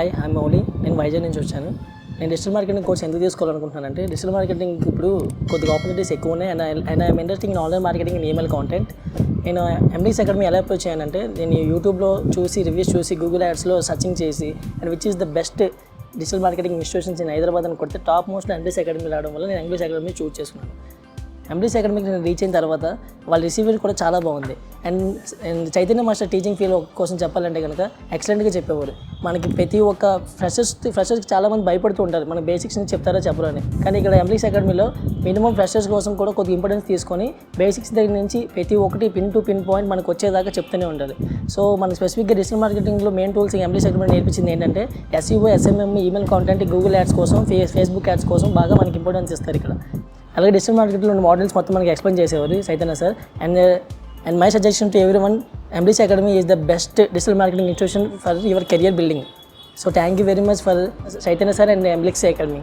Hi I'm Mouli. నేను వైజాగ్ నుంచి వచ్చాను. నేను డిజిటల్ మార్కెటింగ్ కోర్స్ ఎందుకు తీసుకోవాలనుకుంటున్నానంటే డిజిటల్ మార్కెటింగ్ ఇప్పుడు కొద్దిగా ఆపర్చునిటీస్ ఎక్కువ ఉన్నాయి and I'm interesting in online marketing and email content. నేను ఎంబ్లిక్స్ అకాడమీ ఎలా అప్రోచ్ చేయనంటే నేను యూట్యూబ్లో చూసి రివ్యూస్ చూసి గూగుల్ యాడ్స్లో సర్చింగ్ చేసి and which is the best digital marketing institutions in Hyderabad అని కొడితే టాప్ మోస్ట్ ఎంబ్లిక్స్ అకాడమీ రావడం వల్ల నేను ఎంబ్లిక్స్ అకాడమీ చూస్ చేసుకున్నాను. ఎంబ్లిక్స్ అకాడమీకి నేను రీచ్ అయిన తర్వాత వాళ్ళ రిసీవర్ కూడా చాలా బాగుంది. And Chaitanya master teaching feel కోసం చెప్పాలంటే కనుక ఎక్సలెంట్గా చెప్పేవారు. మనకి ప్రతి ఒక్క ఫ్రెషర్స్కి చాలామంది భయపడుతూ ఉంటారు, మన బేసిక్స్ నుంచి చెప్తారా చెప్పరు అని. కానీ ఇక్కడ ఎంబ్లిక్స్ అకాడమీలో మినిమం ఫ్రెషర్స్ కోసం కూడా కొద్దిగా ఇంపార్టెన్స్ తీసుకొని బేసిక్స్ దగ్గర నుంచి ప్రతి ఒక్కటి పిన్ టు పిన్ పాయింట్ మనకు వచ్చేదాకా చెప్తూనే ఉండాలి. సో మనకి స్పెసిఫిక్గా డిజిటల్ మార్కెటింగ్లో మెయిన్ టూల్స్ ఎంబ్లిక్స్ అకాడమీ నేర్పించింది ఏంటంటే SEO, SMM, email content, Google ads కోసం, ఫేస్బుక్ యాడ్స్ కోసం బాగా మనకి ఇంపార్టెన్స్ ఇస్తారు ఇక్కడ. అలాగే డిజిటల్ మార్కెట్లో ఉన్న మోడల్స్ మొత్తం మనకి ఎక్స్ప్లెయిన్ చేసేవారు Chaitanya sir. And my suggestion to everyone, Emblix academy is the best digital marketing institution for your career building. So thank you very much for Chaitanya sir and Emblix Academy.